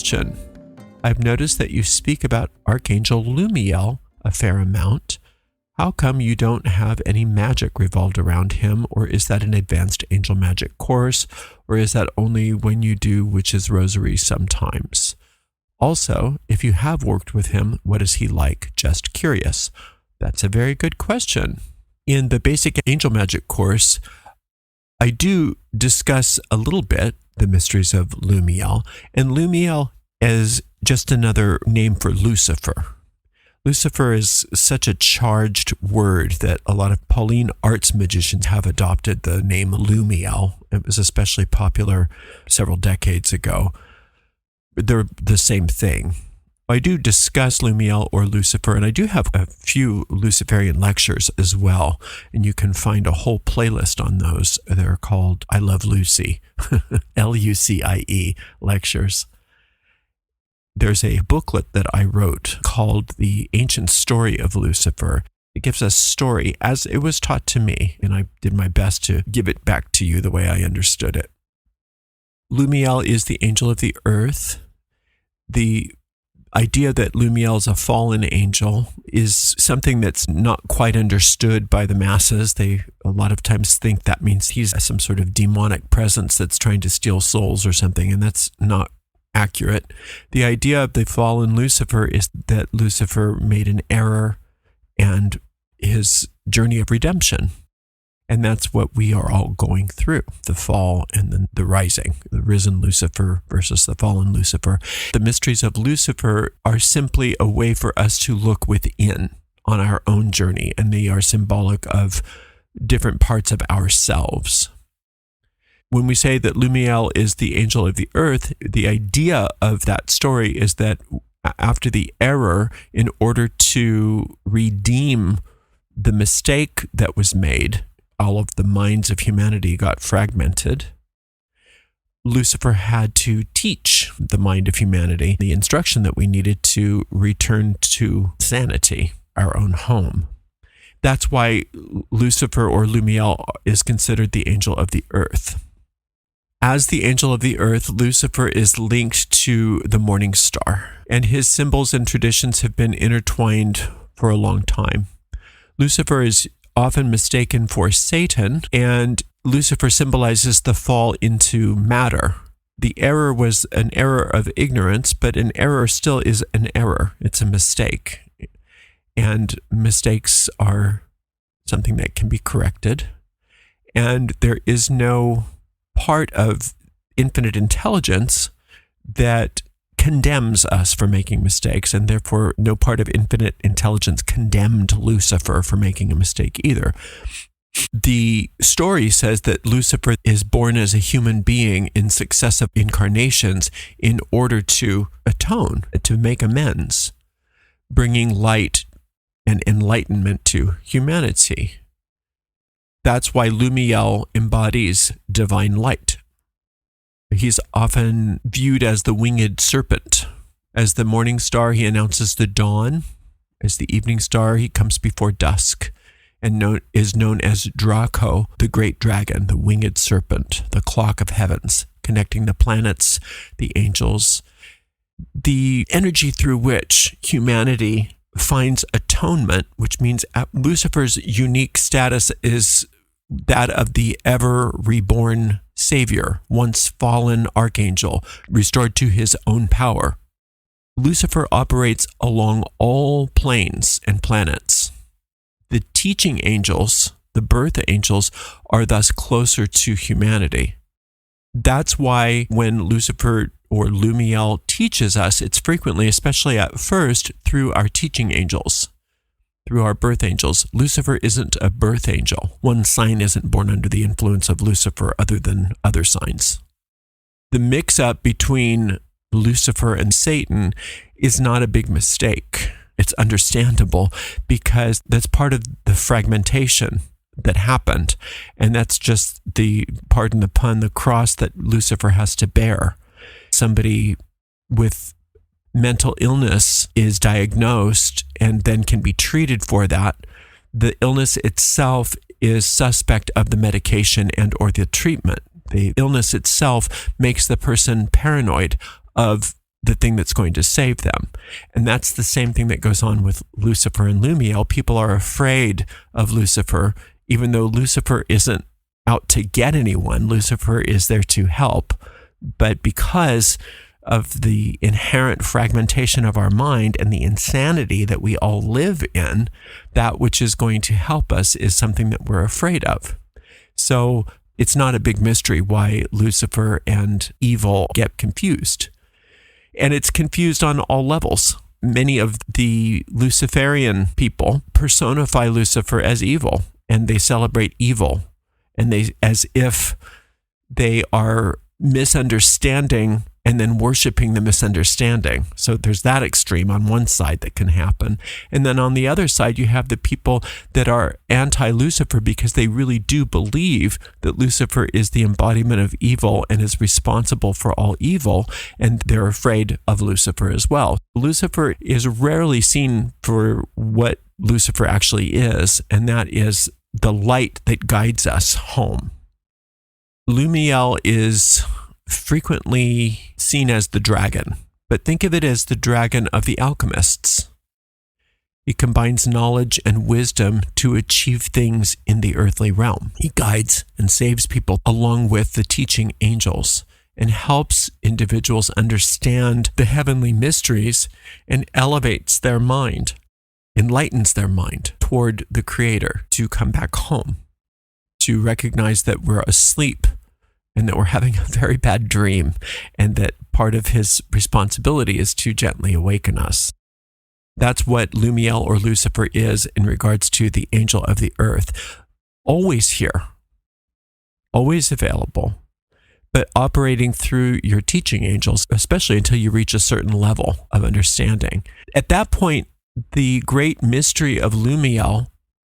question. I've noticed that you speak about Archangel Lumiel a fair amount. How come you don't have any magic revolved around him, or is that an advanced angel magic course, or is that only when you do witch's rosary sometimes? Also, if you have worked with him, what is he like? Just curious. That's a very good question. In the basic angel magic course, I do discuss a little bit the mysteries of Lumiel, and Lumiel is just another name for Lucifer. Lucifer is such a charged word that a lot of Pauline arts magicians have adopted the name Lumiel. It was especially popular several decades ago. They're the same thing. I do discuss Lumiel or Lucifer, and I do have a few Luciferian lectures as well, and you can find a whole playlist on those. They're called I Love Lucy, Lucie lectures. There's a booklet that I wrote called The Ancient Story of Lucifer. It gives a story as it was taught to me, and I did my best to give it back to you the way I understood it. Lumiel is the angel of the earth. The idea that Lumiel is a fallen angel is something that's not quite understood by the masses. They a lot of times think that means he's some sort of demonic presence that's trying to steal souls or something, and that's not accurate. The idea of the fallen Lucifer is that Lucifer made an error and his journey of redemption. And that's what we are all going through, the fall and then the rising, the risen Lucifer versus the fallen Lucifer. The mysteries of Lucifer are simply a way for us to look within on our own journey, and they are symbolic of different parts of ourselves. When we say that Lumiel is the angel of the earth, the idea of that story is that after the error, in order to redeem the mistake that was made, all of the minds of humanity got fragmented. Lucifer had to teach the mind of humanity the instruction that we needed to return to sanity, our own home. That's why Lucifer or Lumiel is considered the angel of the earth. As the angel of the earth, Lucifer is linked to the morning star, and his symbols and traditions have been intertwined for a long time. Lucifer is often mistaken for Satan, and Lucifer symbolizes the fall into matter. The error was an error of ignorance, but an error still is an error. It's a mistake. And mistakes are something that can be corrected. And there is no part of infinite intelligence that condemns us for making mistakes, and therefore no part of infinite intelligence condemned Lucifer for making a mistake either. The story says that Lucifer is born as a human being in successive incarnations in order to atone, to make amends, bringing light and enlightenment to humanity. That's why Lumiel embodies divine light. He's often viewed as the winged serpent. As the morning star, he announces the dawn. As the evening star, he comes before dusk and is known as Draco, the great dragon, the winged serpent, the clock of heavens, connecting the planets, the angels, the energy through which humanity finds atonement, which means Lucifer's unique status is that of the ever reborn Savior, once fallen archangel, restored to his own power. Lucifer operates along all planes and planets. The teaching angels, the birth angels, are thus closer to humanity. That's why when Lucifer or Lumiel teaches us, it's frequently, especially at first, through our teaching angels, through our birth angels. Lucifer isn't a birth angel. One sign isn't born under the influence of Lucifer other than other signs. The mix-up between Lucifer and Satan is not a big mistake. It's understandable because that's part of the fragmentation that happened. And that's just the, pardon the pun, the cross that Lucifer has to bear. Somebody with mental illness is diagnosed and then can be treated for that. The illness itself is suspect of the medication and or the treatment. The illness itself makes the person paranoid of the thing that's going to save them. And that's the same thing that goes on with Lucifer and Lumiel. People are afraid of Lucifer, even though Lucifer isn't out to get anyone. Lucifer is there to help. But because of the inherent fragmentation of our mind and the insanity that we all live in, that which is going to help us is something that we're afraid of. So it's not a big mystery why Lucifer and evil get confused. And it's confused on all levels. Many of the Luciferian people personify Lucifer as evil, and they celebrate evil, and they as if they are misunderstanding and then worshiping the misunderstanding. So there's that extreme on one side that can happen. And then on the other side, you have the people that are anti-Lucifer because they really do believe that Lucifer is the embodiment of evil and is responsible for all evil, and they're afraid of Lucifer as well. Lucifer is rarely seen for what Lucifer actually is, and that is the light that guides us home. Lumiel is frequently seen as the dragon, but think of it as the dragon of the alchemists. He combines knowledge and wisdom to achieve things in the earthly realm. He guides and saves people along with the teaching angels and helps individuals understand the heavenly mysteries and elevates their mind, enlightens their mind toward the Creator to come back home, to recognize that we're asleep and that we're having a very bad dream, and that part of his responsibility is to gently awaken us. That's what Lumiel or Lucifer is in regards to the angel of the earth. Always here, always available, but operating through your teaching angels, especially until you reach a certain level of understanding. At that point, the great mystery of Lumiel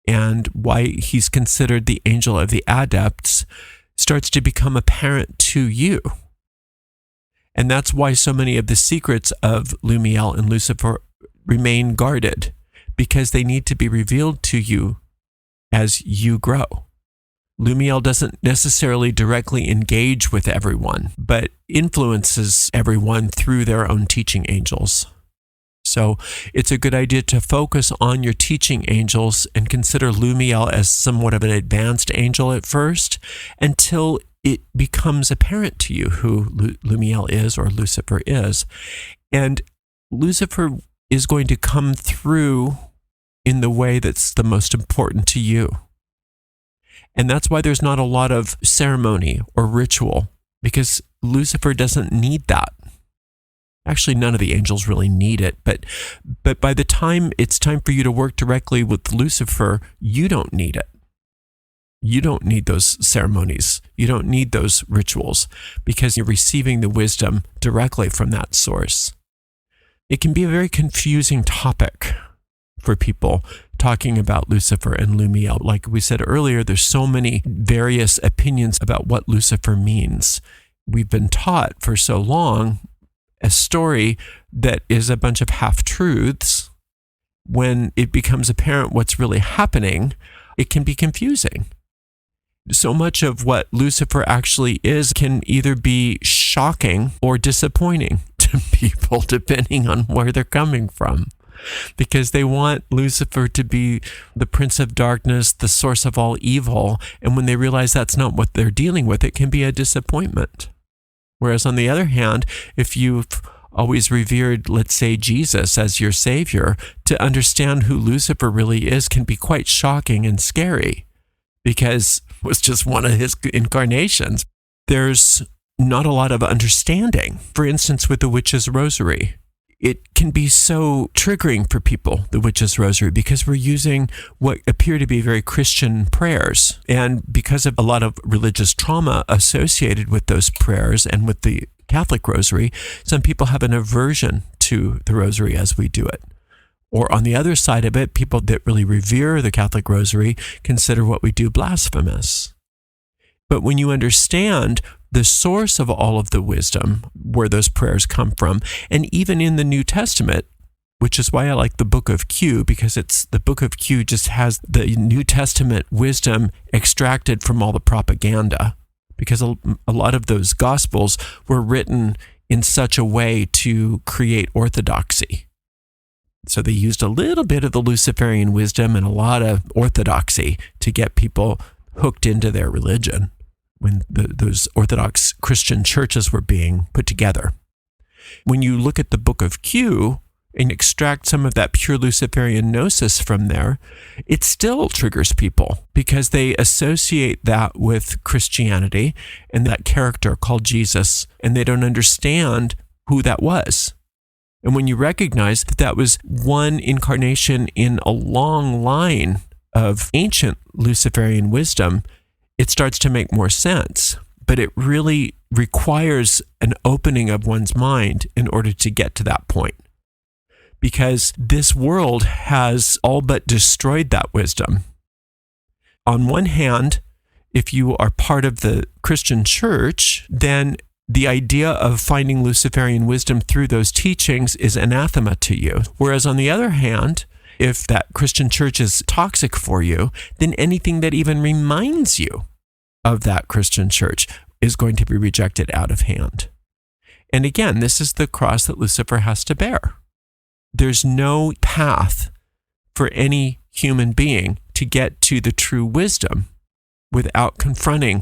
and why he's considered the angel of the adepts starts to become apparent to you. And that's why so many of the secrets of Lumiel and Lucifer remain guarded, because they need to be revealed to you as you grow. Lumiel doesn't necessarily directly engage with everyone, but influences everyone through their own teaching angels. So it's a good idea to focus on your teaching angels and consider Lumiel as somewhat of an advanced angel at first, until it becomes apparent to you who Lumiel is or Lucifer is. And Lucifer is going to come through in the way that's the most important to you. And that's why there's not a lot of ceremony or ritual, because Lucifer doesn't need that. Actually, none of the angels really need it, but by the time it's time for you to work directly with Lucifer, you don't need it. You don't need those ceremonies. You don't need those rituals, because you're receiving the wisdom directly from that source. It can be a very confusing topic for people talking about Lucifer and Lumiel. Like we said earlier, there's so many various opinions about what Lucifer means. We've been taught for so long a story that is a bunch of half-truths. When it becomes apparent what's really happening, it can be confusing. So much of what Lucifer actually is can either be shocking or disappointing to people, depending on where they're coming from, because they want Lucifer to be the prince of darkness, the source of all evil. And when they realize that's not what they're dealing with, it can be a disappointment. Whereas on the other hand, if you've always revered, let's say, Jesus as your savior, to understand who Lucifer really is can be quite shocking and scary, because it was just one of his incarnations. There's not a lot of understanding. For instance, with the witch's rosary, it can be so triggering for people, the witch's rosary, because we're using what appear to be very Christian prayers. And because of a lot of religious trauma associated with those prayers and with the Catholic rosary, some people have an aversion to the rosary as we do it. Or on the other side of it, people that really revere the Catholic rosary consider what we do blasphemous. But when you understand the source of all of the wisdom, where those prayers come from, and even in the New Testament, which is why I like the Book of Q, because the Book of Q just has the New Testament wisdom extracted from all the propaganda, because a lot of those Gospels were written in such a way to create orthodoxy. So they used a little bit of the Luciferian wisdom and a lot of orthodoxy to get people hooked into their religion when those Orthodox Christian churches were being put together. When you look at the Book of Q and extract some of that pure Luciferian gnosis from there, it still triggers people because they associate that with Christianity and that character called Jesus, and they don't understand who that was. And when you recognize that that was one incarnation in a long line of ancient Luciferian wisdom, it starts to make more sense. But it really requires an opening of one's mind in order to get to that point. Because this world has all but destroyed that wisdom. On one hand, if you are part of the Christian church, then the idea of finding Luciferian wisdom through those teachings is anathema to you. Whereas on the other hand, if that Christian church is toxic for you, then anything that even reminds you of that Christian church is going to be rejected out of hand. And again, this is the cross that Lucifer has to bear. There's no path for any human being to get to the true wisdom without confronting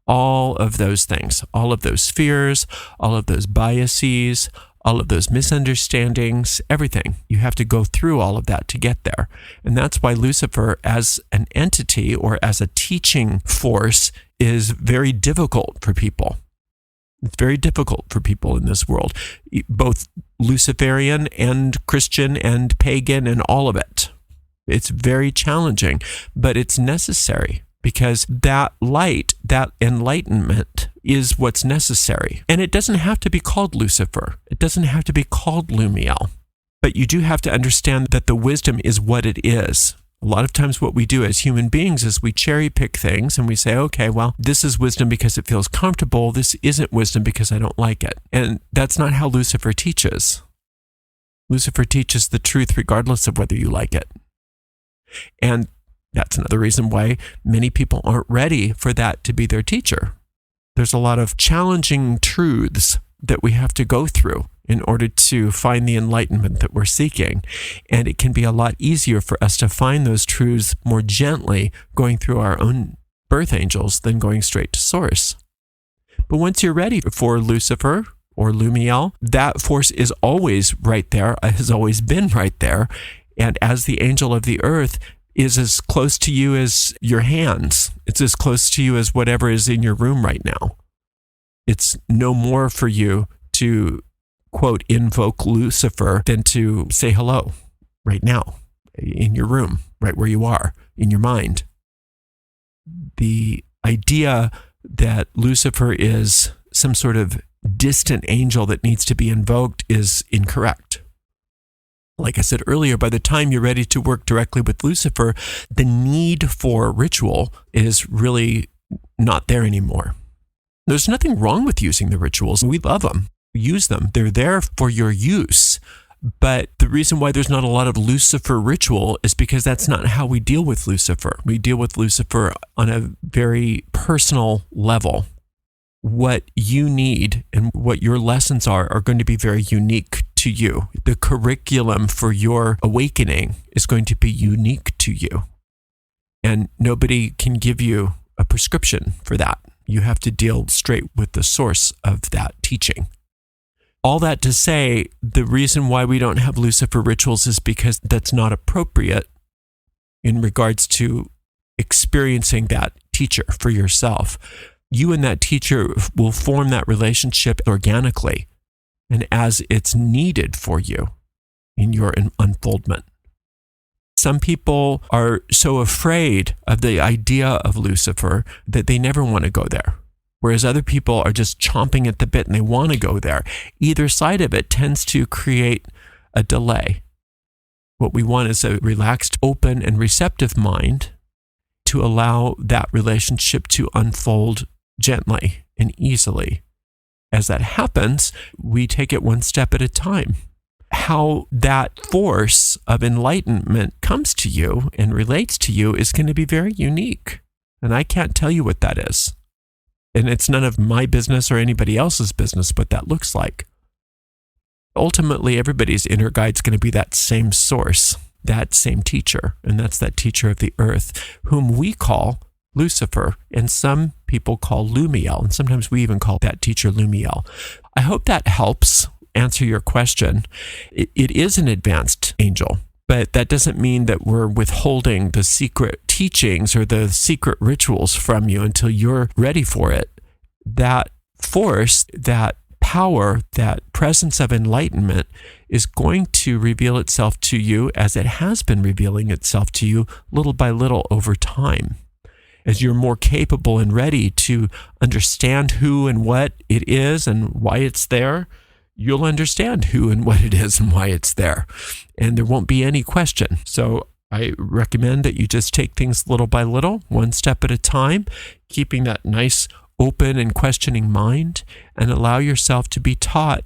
all of those things, all of those fears, all of those biases, all of those misunderstandings, everything. You have to go through all of that to get there. And that's why Lucifer as an entity or as a teaching force is very difficult for people. It's very difficult for people in this world, both Luciferian and Christian and pagan and all of it. It's very challenging, but it's necessary. Because that light, that enlightenment is what's necessary. And it doesn't have to be called Lucifer. It doesn't have to be called Lumiel. But you do have to understand that the wisdom is what it is. A lot of times what we do as human beings is we cherry pick things and we say, okay, well, this is wisdom because it feels comfortable. This isn't wisdom because I don't like it. And that's not how Lucifer teaches. Lucifer teaches the truth regardless of whether you like it. And that's another reason why many people aren't ready for that to be their teacher. There's a lot of challenging truths that we have to go through in order to find the enlightenment that we're seeking. And it can be a lot easier for us to find those truths more gently going through our own birth angels than going straight to source. But once you're ready for Lucifer or Lumiel, that force is always right there, has always been right there. And as the angel of the earth, is as close to you as your hands. It's as close to you as whatever is in your room right now. It's no more for you to, quote, invoke Lucifer than to say hello right now in your room, right where you are, in your mind. The idea that Lucifer is some sort of distant angel that needs to be invoked is incorrect. Like I said earlier, by the time you're ready to work directly with Lucifer, the need for ritual is really not there anymore. There's nothing wrong with using the rituals. We love them. Use them. They're there for your use. But the reason why there's not a lot of Lucifer ritual is because that's not how we deal with Lucifer. We deal with Lucifer on a very personal level. What you need and what your lessons are going to be very unique to you. The curriculum for your awakening is going to be unique to you. And nobody can give you a prescription for that. You have to deal straight with the source of that teaching. All that to say, the reason why we don't have Lucifer rituals is because that's not appropriate in regards to experiencing that teacher for yourself. You and that teacher will form that relationship organically and as it's needed for you in your unfoldment. Some people are so afraid of the idea of Lucifer that they never want to go there, whereas other people are just chomping at the bit and they want to go there. Either side of it tends to create a delay. What we want is a relaxed, open, and receptive mind to allow that relationship to unfold gently and easily. As that happens, we take it one step at a time. How that force of enlightenment comes to you and relates to you is going to be very unique. And I can't tell you what that is. And it's none of my business or anybody else's business what that looks like. Ultimately, everybody's inner guide's going to be that same source, that same teacher, and that's that teacher of the earth, whom we call Lucifer, and some people call Lumiel, and sometimes we even call that teacher Lumiel. I hope that helps answer your question. It is an advanced angel, but that doesn't mean that we're withholding the secret teachings or the secret rituals from you until you're ready for it. That force, that power, that presence of enlightenment is going to reveal itself to you as it has been revealing itself to you little by little over time. As you're more capable and ready to understand who and what it is and why it's there, you'll understand who and what it is and why it's there. And there won't be any question. So I recommend that you just take things little by little, one step at a time, keeping that nice open and questioning mind, and allow yourself to be taught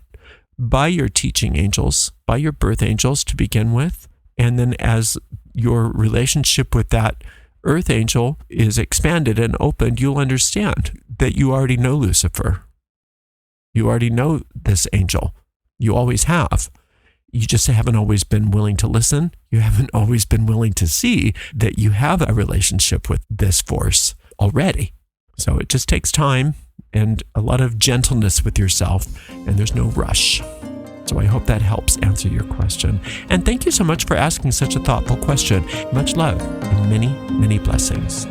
by your teaching angels, by your birth angels to begin with. And then as your relationship with that earth angel is expanded and opened, you'll understand that you already know Lucifer. You already know this angel. You always have. You just haven't always been willing to listen. You haven't always been willing to see that you have a relationship with this force already. So it just takes time and a lot of gentleness with yourself, and there's no rush. So I hope that helps answer your question. And thank you so much for asking such a thoughtful question. Much love and many, many blessings.